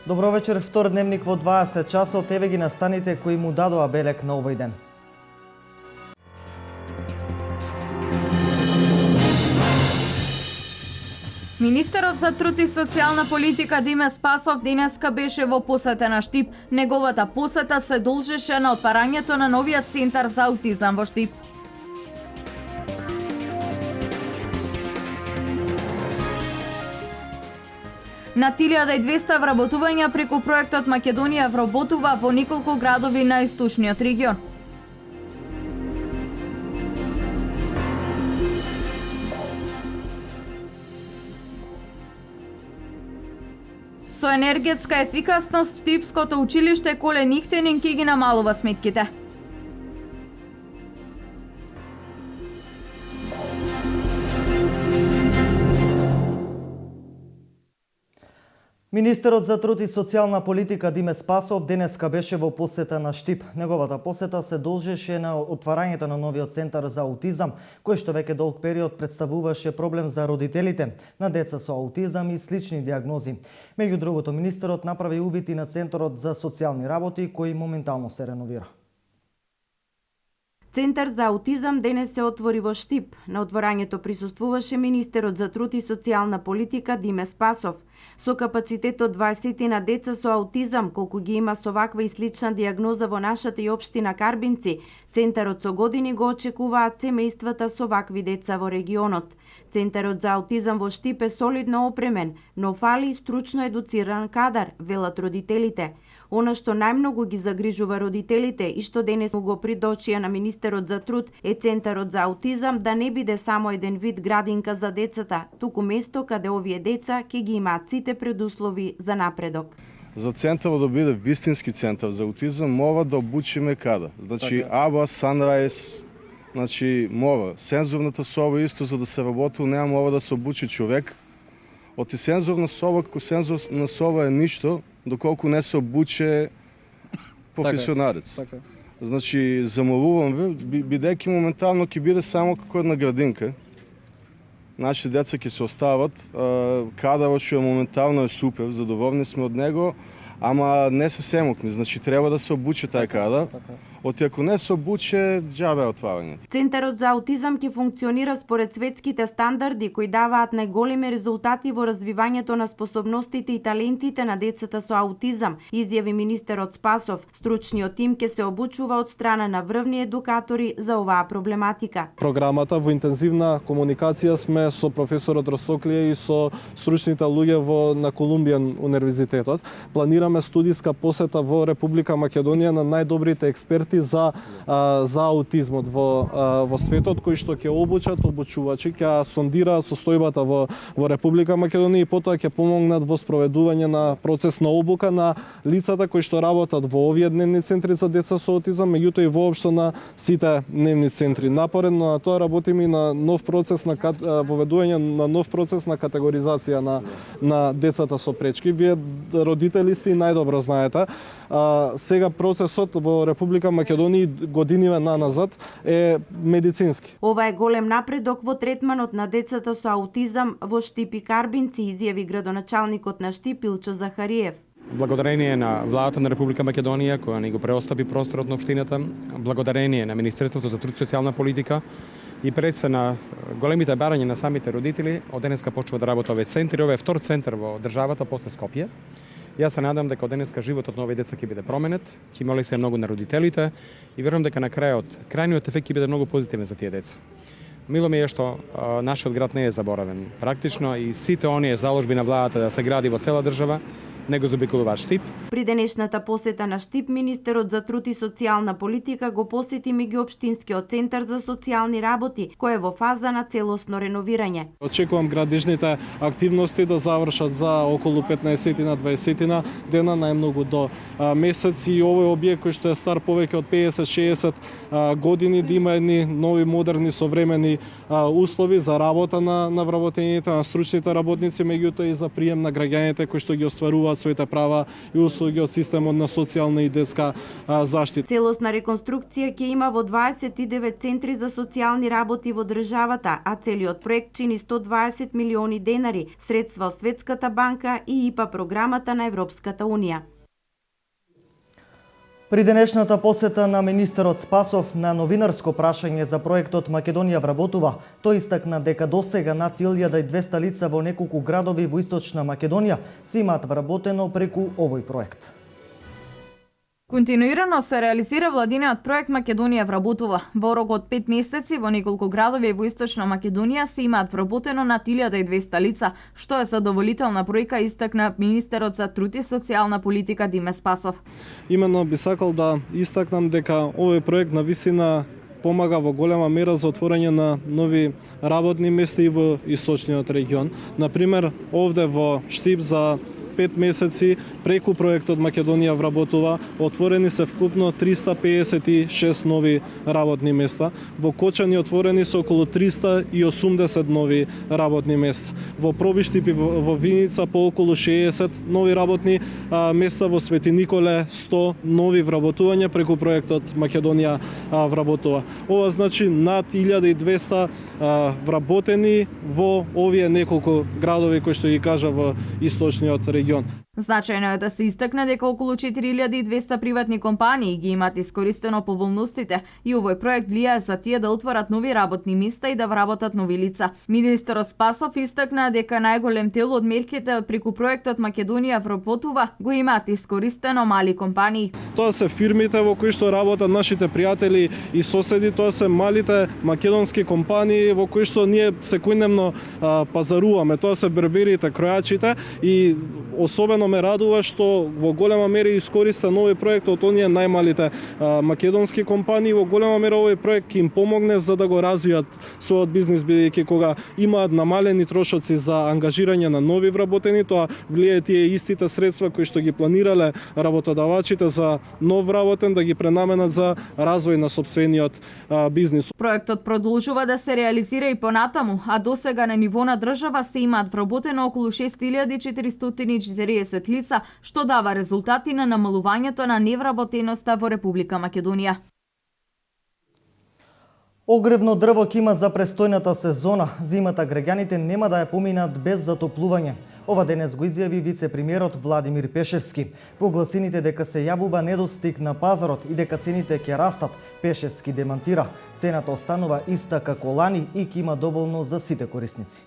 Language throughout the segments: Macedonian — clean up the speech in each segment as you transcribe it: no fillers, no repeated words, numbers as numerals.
Добро вечер, втор дневник во 20 часот, еве ги настаните кои му дадоа белек на овој ден. Министерот за труд и социјална политика Диме Спасов денеска беше во посета на Штип. Неговата посета се должеше на отварањето на новиот центар за аутизам во Штип. На 1200 вработувања преку проектот Македонија вработува во неколку градови на источниот регион. Со енергетска ефикасност, Штипското училиште Коле Нихтенин ќе ги намалува сметките. Министерот за труд и социјална политика Диме Спасов денеска беше во посета на Штип. Неговата посета се должеше на отварањето на новиот центар за аутизам, кој што веќе долг период представуваше проблем за родителите на деца со аутизам и слични диагнози. Меѓу другото, министерот направи увид и на Центарот за социјални работи, кој моментално се реновира. Центар за аутизам денес се отвори во Штип. На отворањето присуствуваше министерот за труд и социјална политика Диме Спасов. Со капацитет од 20 на деца со аутизам, колку ги има со ваква и слична диагноза во нашата и општина Карбинци, центарот со години го очекуваат семејствата со вакви деца во регионот. Центарот за аутизам во Штип е солидно опремен, но фали стручно едуциран кадар, велат родителите. Она што најмногу ги загрижува родителите и што денес му го придочија на министерот за труд е Центарот за аутизам да не биде само еден вид градинка за децата, туку место каде овие деца ќе ги имаат сите предуслови за напредок. За центарот да биде вистински центар за аутизам, мора да обучиме кадар. Значи Аба, Sunrise, мора. Сензорната соба исто за да се работи, неа мора да се обучи човек. Оти сензорна соба, како сензорна соба е ништо, доколку не се обуче професионалец. Така. Значи, замолувам ве, бидејќи моментално ќе биде само како една градинка. Нашите деца ќе се остават. Кадарот што моментално е супер, задоволни сме од него, ама не се семокни. Значи, треба да се обучи тај кадар. Оти ако не се обуче, џабе отварањето. Центарот за аутизам ќе функционира според светските стандарди кои даваат најголеми резултати во развивањето на способностите и талентите на децата со аутизам, изјави министерот Спасов. Стручниот тим ќе се обучува од страна на врвни едукатори за оваа проблематика. Програмата во интензивна комуникација сме со професорот Росоклија и со стручните луѓе на Колумбијан универзитетот. Планираме студиска посета во Република Македонија на најдобрите експерти за аутизмот во светот, кои што ќе обучат обучувачи, ќе сондираат состојбата во Република Македонија и потоа ќе помогнат во спроведување на процес на обука на лицата кои што работат во овие дневни центри за деца со аутизам, меѓутоа и воопшто на сите дневни центри. Напоредно на тоа работиме и на нов процес на воведување на нов процес на категоризација на децата со пречки. Вие родители сте и најдобро знаете. Сега процесот во Република Македонија годиниве наназад е медицински. Ова е голем напредок во третманот на децата со аутизам во Штип и Карбинци, изјави градоначалникот на Штип Илчо Захариев. Благодарение на владата на Република Македонија која ни го преостави просторот на општината, благодарение на Министерството за труд и социјална политика и пред се на големите барања на самите родители, од денеска почнува да работи овој центар. Ова е втор центар во државата после Скопје. Јас се надам дека од денеска животот на овие деца ќе биде променет, ќе има се многу на родителите и верувам дека на крајниот ефект ќе биде многу позитивен за тие деца. Мило ми е што нашиот град не е заборавен. Практично и сите оние заложби на владата да се гради во цела држава не го заобиколуваат Штип. При денешната посета на Штип, министерот за труд и социјална политика го посети меѓуопштинскиот центар за социјални работи, кој е во фаза на целосно реновирање. Очекувам градежните активности да завршат за околу 15-20 дена, најмногу до месец, и овој објект кој што е стар повеќе од 50-60 години да има едни нови, модерни, современи услови за работа на вработените, на стручните работници, меѓутоа и за прием на граѓаните кои што ги остваруваат освојуваат своите права и услуги од системот на социјална и детска заштита. Целосна реконструкција ќе има во 29 центри за социјални работи во државата, а целиот проект чини 120 милиони денари, средства од Светската банка и ИПА програмата на Европската унија. При денешната посета на министерот Спасов на новинарско прашање за проектот Македонија вработува, тој истакна дека досега над 1200 лица во неколку градови во Источна Македонија се имаат вработено преку овој проект. Континуирано се реализира владиниот проект Македонија вработува. Во рок од 5 месеци во неколку градови во Источна Македонија се имаат вработено над 1200 лица, што е задоволителна бројка, истакна министерот за труд и социјална политика Диме Спасов. Именно би сакал да истакнам дека овој проект навистина помага во голема мера за отворање на нови работни места и во источниот регион. Например, овде во Штип за 5 месеци преку проектот Македонија вработува отворени се вкупно 356 нови работни места. Во Кочани отворени се околу 380 нови работни места. Во Пробиштип и во Виница по околу 60 нови работни места, во Свети Николе 100 нови вработувања преку проектот Македонија вработува. Ова значи над 1200 вработени во овие неколку градови кои што ги кажа во источниот регион. Значајно е да се истакне дека околу 4200 приватни компании ги имаат искористено поволностите и овој проект влијае за тие да отворат нови работни места и да вработат нови лица. Министерот Спасов истакна дека најголем дел од мерките преку проектот Македонија вработува го имаат искористено мали компании. Тоа се фирмите во кои што работат нашите пријатели и соседи, тоа се малите македонски компании во кои што ние секојдневно пазаруваме. Тоа се берберите, кројачите и особено ме радува што во голема мера искориста нови проект од оние најмалите македонски компании. Во голема мера овој проект ќе им помогне за да го развијат својот бизнис, бидејќи кога имаат намалени трошоци за ангажирање на нови вработени, тоа влијае тие истите средства кои што ги планирале работодавачите за нов вработен да ги пренаменат за развој на сопствениот бизнис. Проектот продолжува да се реализира и понатаму, а досега на ниво на држава се имаат вработено околу 6440 лица, што дава резултати на намалувањето на невработеноста во Република Македонија. Огревно дрво ќе има за престојната сезона. Зимата граѓаните нема да ја поминат без затоплување. Ова денес го изјави вице-премиерот Владимир Пешевски. По гласините дека се јавува недостиг на пазарот и дека цените ќе растат, Пешевски демантира. Цената останува иста како лани и ќе има доволно за сите корисници.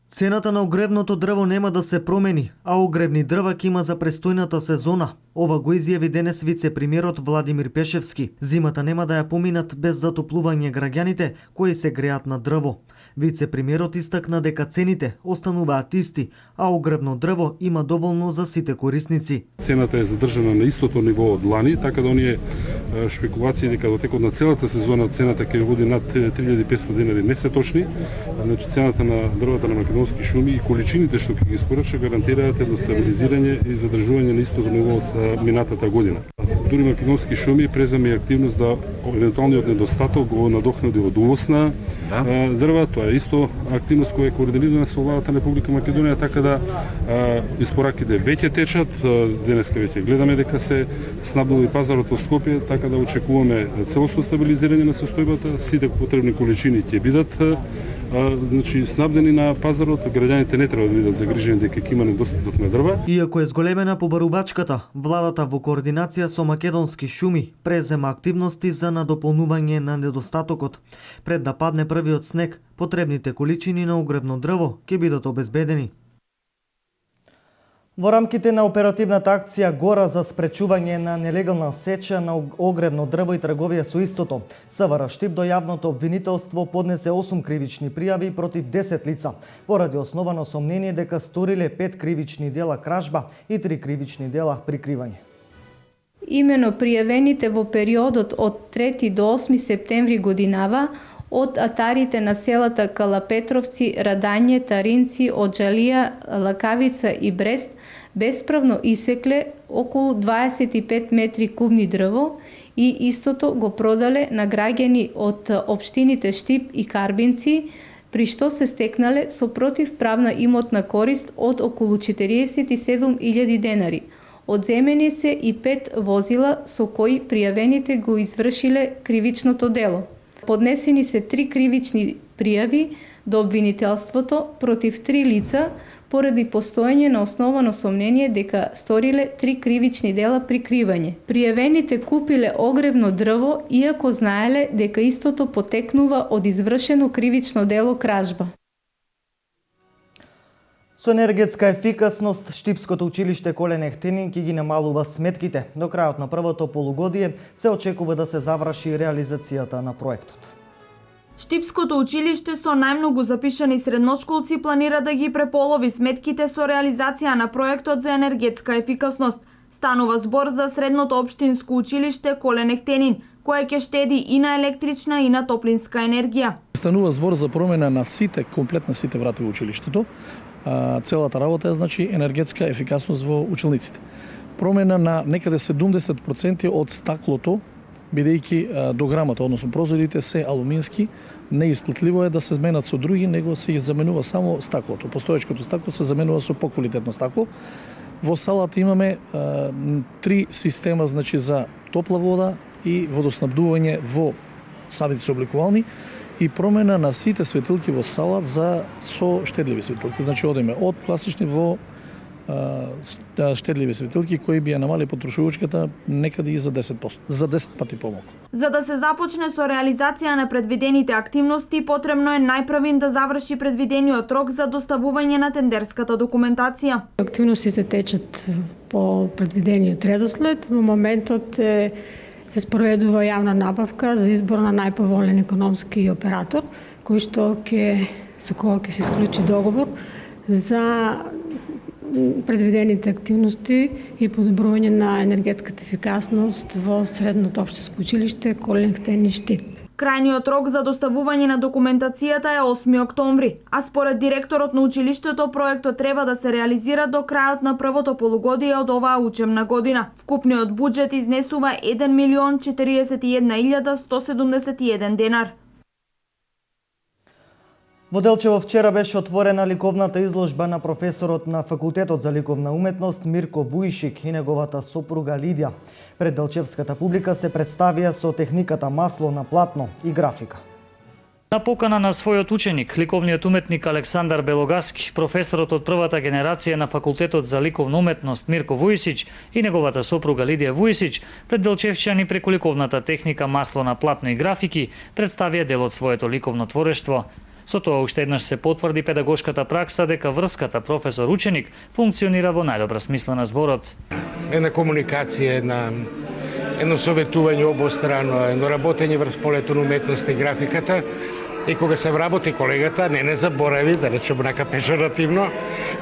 Цената на огревното дрво нема да се промени, а огревни дрва ќе има за престојната сезона. Ова го изјави денес вице-премиерот Владимир Пешевски. Зимата нема да ја поминат без затоплување граѓаните кои се греат на дрво. Вице-премиерот истакна дека цените остануваат исти, а огревно дрво има доволно за сите корисници. Цената е задржана на истото ниво од лани, така да оние шпекулации дека во текот на целата сезона цената ќе води над 3500 денари не се точни. Значи цената на дрвата на македонски шуми и количините што ќе ги испорача гарантираат едно стабилизирање и задржување на истото ниво од минатата година. Дури македонски шуми презема и активност да евентуалниот недостаток го надокнади од увоз на дрва. Тоа е исто активност која е координирана со владата на Република Македонија, така да испораките веќе течат. Денеска веќе гледаме дека се снабдува и пазарот во Скопје, така да очекуваме целосно стабилизирање на состојбата. Сите потребни количини ќе бидат значи снабдени на пазарот, граѓаните не треба да бидат загрижени дека ќе има недостаток на дрва. Иако е зголемена побарувачката, владата во координација со македонски шуми презема активности за надополнување на недостатокот. Пред да падне првиот снег, потребните количини на огревно дрво ќе бидат обезбедени. Во рамките на оперативната акција Гора за спречување на нелегална сеча на огревно дрво и трговија со истото, СВР Штип до јавното обвинителство поднесе 8 кривични пријави против 10 лица, поради основано сомнение дека сториле 5 кривични дела кражба и 3 кривични дела прикривање. Имено пријавените во периодот од 3 до 8 септември годинава од атарите на селата Калапетровци, Радање, Таринци, Оджалија, Лакавица и Брест бесправно исекле околу 25 метри кубни дрво и истото го продале на граѓани од општините Штип и Карбинци при што се стекнале со противправна имотна корист од околу 47.000 денари. Одземени се и 5 возила со кои пријавените го извршиле кривичното дело. Поднесени се 3 кривични пријави до обвинителството против 3 лица поради постоење на основано сомнение дека сториле 3 кривични дела прикривање. Пријавените купиле огревно дрво, иако знаеле дека истото потекнува од извршено кривично дело кражба. Со енергетска ефикасност, Штипското училиште Колен Ехтенин ќе ги намалува сметките. До крајот на првото полугодие се очекува да се заврши реализацијата на проектот. Штипското училиште со најмногу запишани средношколци планира да ги преполови сметките со реализација на проектот за енергетска ефикасност. Станува збор за средното општинско училиште Колен Ехтенин, кое ќе штеди и на електрична и на топлинска енергија. Станува збор за промена на комплетна сите врати во училиштето. Целата работа е значи енергетска ефикасност во училниците. Промена на некаде 70% од стаклото, бидејќи дограмата, односно прозорите се алумински, неисплатливо е да се зменат со други, него се ги заменува само стаклото. Постоечкото стакло се заменува со поквалитетно стакло. Во салата имаме 3 система значи за топла вода и водоснабдување во самите собликувални и промена на сите светилки во салат со штедливи светилки. Значи одиме од класични во штедливи светилки кои би ја намали потрошувачката некаде и за 10%, за 10 пати помалку. За да се започне со реализација на предвидените активности, потребно е најпрвин да заврши предвидениот рок за доставување на тендерската документација. Активностите течат по предвидениот редослед. Во моментот се спроведува јавна набавка за избор на најповолен економски оператор, со кого ќе се склучи договор за предвидените активности и подобрување на енергетската ефикасност во средното општинско училиште Колен Ехтенин Штип. Крајниот рок за доставување на документацијата е 8 октомври, а според директорот на училиштето проектот треба да се реализира до крајот на првото полугодие од оваа учебна година. Вкупниот буџет изнесува 1.041.171 денар. Во Делчево вчера беше отворена ликовната изложба на професорот на Факултетот за ликовна уметност Мирко Вујшик и неговата сопруга Лидија. Пред делчевската публика се представија со техниката масло на платно и графика. На покана на својот ученик, ликовниот уметник Александар Белогаски, професорот од првата генерација на Факултетот за ликовна уметност Мирко Вујсич и неговата сопруга Лидија Вујсич, пред делчевчани преку ликовната техника масло на платно и графики, представија дел од своето ликовно творештво. Со тоа уште еднаш се потврди педагошката пракса дека врската професор-ученик функционира во најдобра смисла на зборот. Една комуникација, едно советување обострано, едно работење врз полето на уметност и графиката. И кога се вработи колегата, не заборави, да речем нака пежоративно,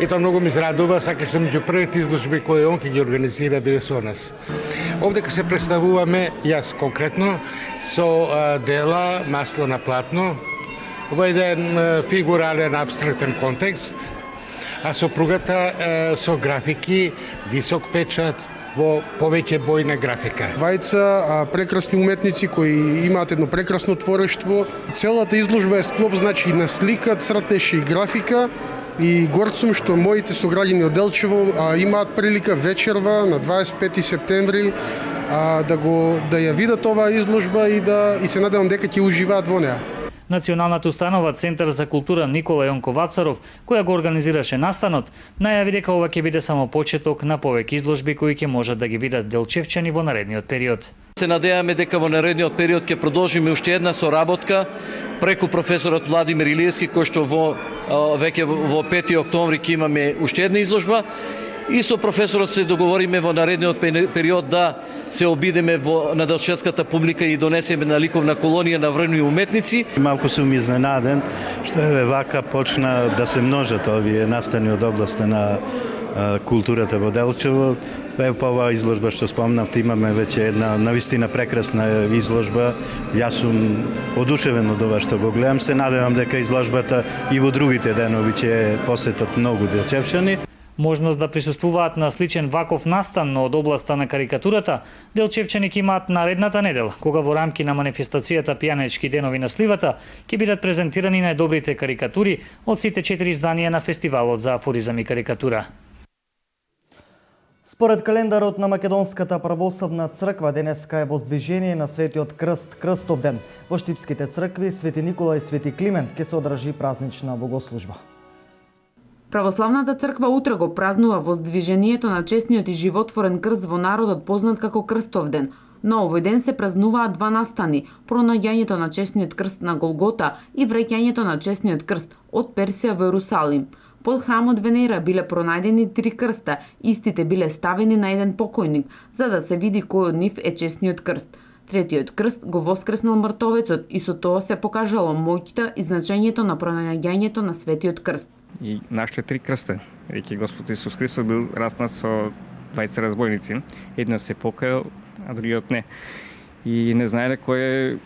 и тоа многу ми израдува, сакаш да меѓу првите изложби кои он ќе ги организира биде со нас. Овдека се представуваме, јас конкретно, со дела масло на платно, во еден фигурален абстрактен контекст, а сопругата со графики, висок печат, во повеќе бојна графика. Двајца прекрасни уметници кои имаат едно прекрасно творештво. Целата изложба е склоп значи на слика, цртеж и графика. И горд сум што моите сограѓани од Делчево имаат прилика вечерва на 25 септември да ја видат оваа изложба и се надевам дека ќе уживаат во неа. Националната установа Центар за култура Никола Јонков Вапцаров, која го организираше настанот, најави дека ова ќе биде само почеток на повеќе изложби кои ќе можат да ги видат делчевчани во наредниот период. Се надеваме дека во наредниот период ќе продолжиме уште една соработка преку професорот Владимир Илиевски, кој што веќе во 5 октомври ќе имаме уште една изложба. И со професорот се договориме во наредниот период да се обидеме на делчевската публика и донесеме на ликовна колонија на врвни уметници. Малку сум изненаден што вака почна да се множат овие настани од областа на културата во Делчево. По оваа изложба што спомнавте имаме веќе една навистина прекрасна изложба. Јас сум одушевен од ова што го гледам. Се надевам дека изложбата и во другите денови ќе посетат многу делчевчани. Можност да присуствуваат на сличен ваков настан, но од областа на карикатурата, делчевчани ќе имаат наредната недела, кога во рамки на манифестацијата Пијанечки денови на сливата ќе бидат презентирани најдобрите карикатури од сите 4 изданија на фестивалот за афоризам и карикатура. Според календарот на Македонската православна црква, денеска е воздвижение на Светиот Крст, Крстовден. Во штипските цркви Свети Никола и Свети Климент ќе се одржи празнична богослужба. Православната црква утре го празнува воздвижението на честниот и животворен крст во народот познат како Крстовден. На овој ден се празнуваат два настани: пронаѓањето на честниот крст на Голгота и враќањето на честниот крст од Персија во Ерусалим. Под храмот Венера биле пронајдени 3 крста, истите биле ставени на еден покојник, за да се види кој од нив е честниот крст. Третиот крст го воскреснал мртовецот и со тоа се покажало моќта и значењето на пронаѓањето на Светиот Крст. И нашите 3 крста, веќе Господ Исус Христос бил распнат со 20 разбойници. Едниот се покајал, а другиот не. И не знаеле кој е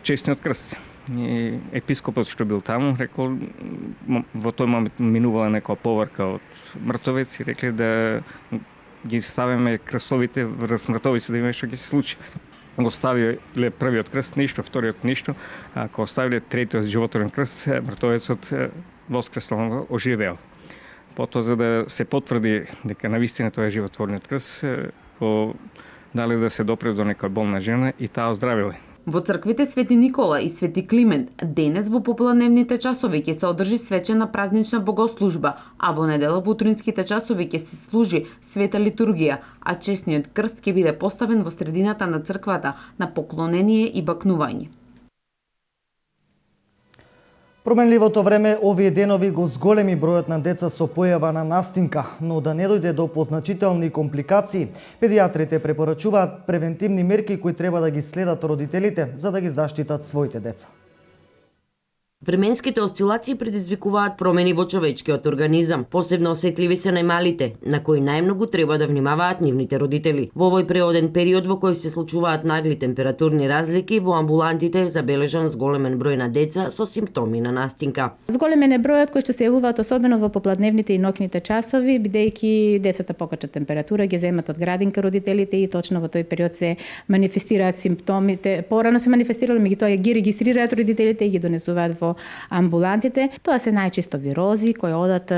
честниот крст. И епископот што бил таму рекол, во тој момент минувала некоја поврка од мртовеци, рекле да ги ставиме крстовите врз мртовици да има што ќе се случи. Го ставиле првиот крст ништо, вториот ништо, а кога оставиле третиот животворен крст, мртовецот воскреснал, оживеал. Потоа, за да се потврди дека навистина тоа е животворниот крст, го дали да се допре до некоја болна жена и таа оздравиле. Во црквите Свети Никола и Свети Климент денес во попладневните часови ќе се одржи свечена празнична богослужба, а во недела во утринските часови ќе се служи света литургија, а честниот крст ќе биде поставен во средината на црквата на поклонение и бакнување. Променливото време овие денови го зголеми бројот на деца со појава на настинка, но да не дојде до позначителни компликации, педијатрите препорачуваат превентивни мерки кои треба да ги следат родителите за да ги заштитат своите деца. Временските осцилации предизвикуваат промени во човечкиот организам. Посебно осетливи се најмалите, на кои најмногу треба да внимаваат нивните родители. Во овој преоден период во кој се случуваат нагли температурни разлики, во амбулантите е забележан зголемен број на деца со симптоми на настинка. Зголемен е бројот кои што се јавуваат особено во попладневните и ноќните часови, бидејќи децата покачат температура, ги земат од градинка родителите и точно во тој период се манифестираат симптомите. Порано се манифестирале, меѓутоа ги регистрираат родителите и ги донесуваат во амбулантите. Тоа се најчесто вирози кои одат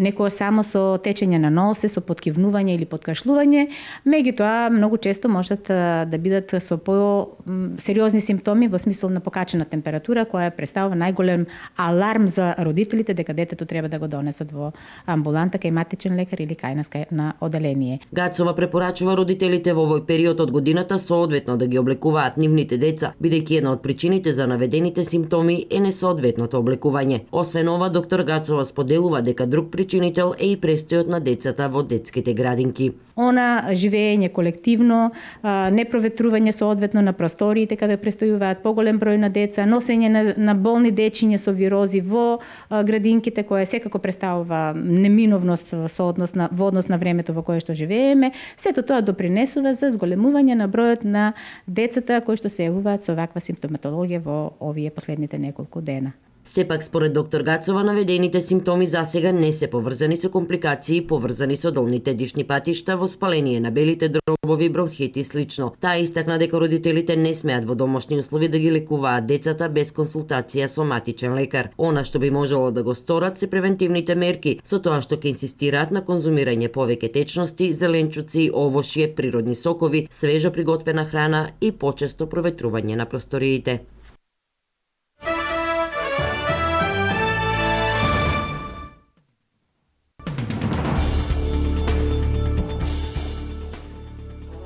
некоја само со течење на носе, со поткивнување или подкашлување, меѓутоа многу често можат да бидат со по-сериозни симптоми во смисол на покачена температура која представува најголем аларм за родителите дека детето треба да го донесат во амбуланта кај матичен лекар или кај на оделение. Гацова препорачува родителите во овој период од годината соодветно да ги облекуваат нивните деца, бидејќи една од причините за наведените симптоми е несоодветното облекување. Освен ова, доктор Гацова споделува дека друг причинител е и престојот на децата во детските градинки. Она живење колективно, непроветрување соодветно на просториите каде престојуваат поголем број на деца, носење на болни дечиња со вирози во градинките која секако представува неминовност во однос на времето во кое што живееме, сето тоа допринесува за зголемување на бројот на децата кои што се јавуваат со ваква симптоматологија во овие последните неколку дена. Сепак, според доктор Гацова, наведените симптоми засега не се поврзани со компликации поврзани со долните дишни патишта, воспаление на белите дробови, бронхит и слично. Таа истакна дека родителите не смеат во домашни услови да ги лекуваат децата без консултација со матичен лекар. Она што би можело да го сторат се превентивните мерки, со тоа што ќе инсистираат на конзумирање повеќе течности, зеленчуци, овошје, природни сокови, свежо приготвена храна и почесто проветрување на просториите.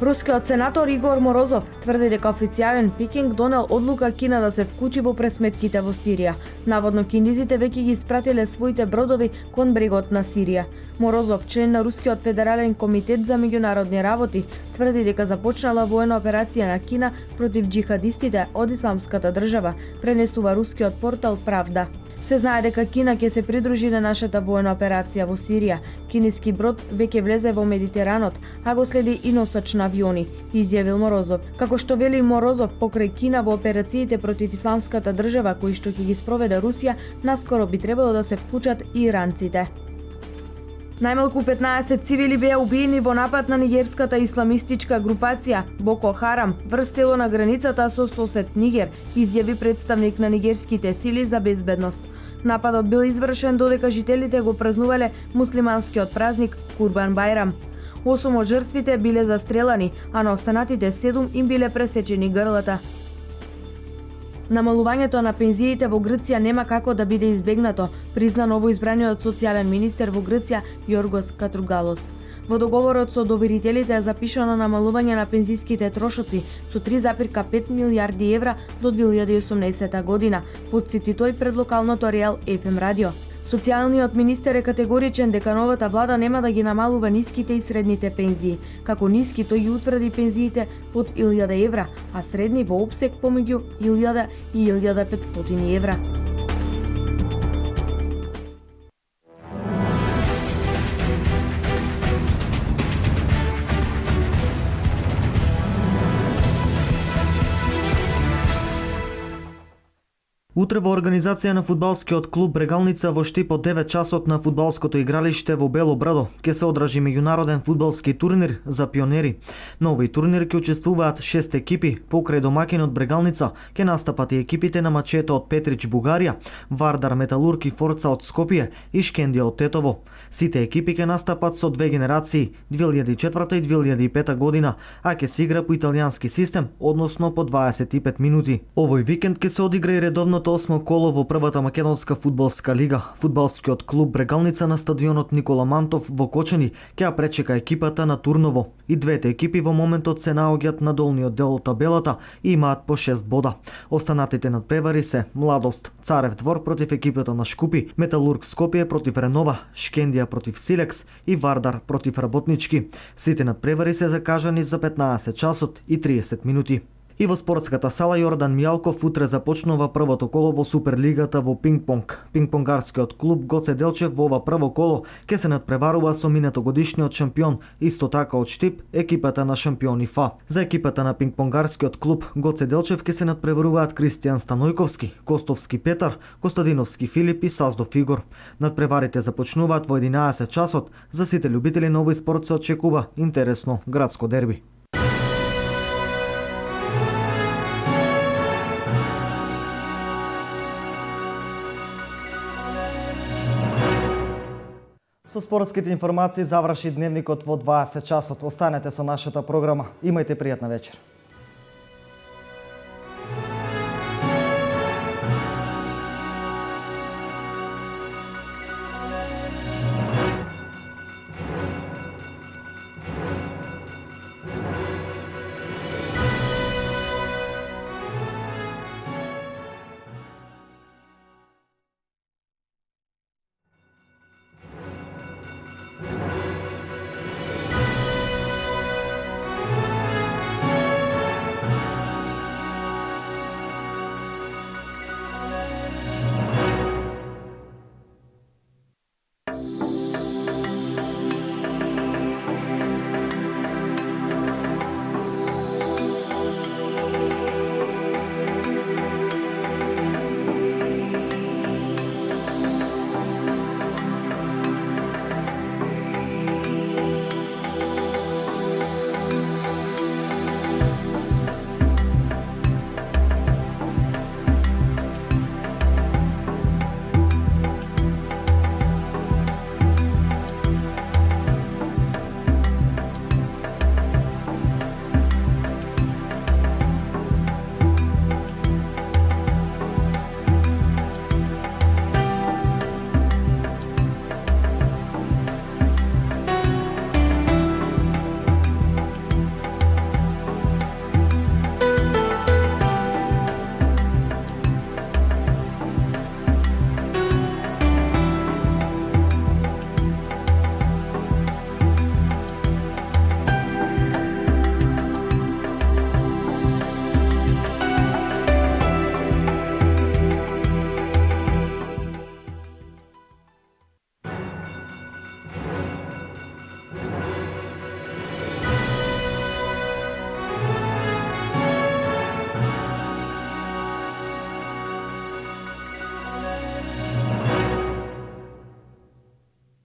Рускиот сенатор Игор Морозов тврди дека официјален Пекинг донел одлука Кина да се вклучи во пресметките во Сирија. Наводно кинезите веќе ги испратиле своите бродови кон брегот на Сирија. Морозов, член на Рускиот федерален комитет за меѓународни работи, тврди дека започнала воена операција на Кина против џихадистите од Исламската држава, пренесува рускиот портал Правда. Се знае дека Кина ќе се придружи на нашата воена операција во Сирија. Кинески брод веќе влезе во Медитеранот, а го следи и носач на авиони, изјавил Морозов. Како што вели Морозов, покрај Кина во операциите против Исламската држава кои што ќе ги спроведе Русија, наскоро би требало да се вклучат и иранците. Најмалку 15 цивили беа убиени во напад на нигерската исламистичка групација Боко Харам врз село на границата со сосед Нигер, изјави представник на нигерските сили за безбедност. Нападот бил извршен додека жителите го празнувале муслиманскиот празник Курбан Бајрам. 8 од жртвите биле застрелани, а на останатите 7 им биле пресечени грлата. Намалувањето на пензиите во Грција нема како да биде избегнато, призна новоизбраниот социјален министер во Грција Јоргос Катругалос. Во договорот со доверителите е запишано намалување на пензиските трошоци со 3,5 милијарди евра до 2018 година, потсети тој пред локалното Реал FM радио. Социјалниот министер е категоричен дека новата влада нема да ги намалува ниските и средните пензии. Како ниски тој ги утврди пензиите од 1000 евра, а средни во опсек помеѓу 1000 и 1500 евра. Утре во организација на фудбалскиот клуб Брегалница во Штип од 9 часот на фудбалското игралиште во Бело Брадо ќе се одржи меѓународен фудбалски турнир за пионери. На овој турнир ќе учествуваат 6 екипи, покрај домакинот Брегалница ќе настапат и екипите на мачето од Петрич Бугарија, Вардар Металург и Форца од Скопје и Шкендија од Тетово. Сите екипи ќе настапат со две генерации, 2004 и 2005 година, а ќе се игра по италијански систем, односно по 25 минути. Овој викенд ќе се одигра и редовното 8 коло во првата македонска фудбалска лига. Фудбалскиот клуб Брегалница на стадионот Никола Мантов во Кочани ќе ја пречека екипата на Турново. И двете екипи во моментот се наоѓаат на долниот дел од табелата и имаат по 6 бода. Останатите надпревари се Младост Царев двор против екипата на Шкупи, Металург Скопје против Ренова, Шкендија против Силекс и Вардар против Работнички. Сите надпревари се закажани за 15 часот и 30 минути. И во спортската сала Јордан Мијалков утре започнува првото коло во Суперлигата во пингпонг. Пингпонгарскиот клуб Гоце Делчев во ова прво коло ќе се надпреварува со минатогодишниот шампион, исто така од Штип, екипата на шампиони ФА. За екипата на пингпонгарскиот клуб Гоце Делчев ќе се надпреваруваат Кристијан Станојковски, Костовски Петар, Костадиновски Филип и Саздов Игор. Надпреварите започнуваат во 11 часот. За сите љубители на овој спорт се очекува интересно градско дерби. Со спортските информации заврши дневникот во 20 часот. Останете со нашата програма. Имајте пријатна вечер.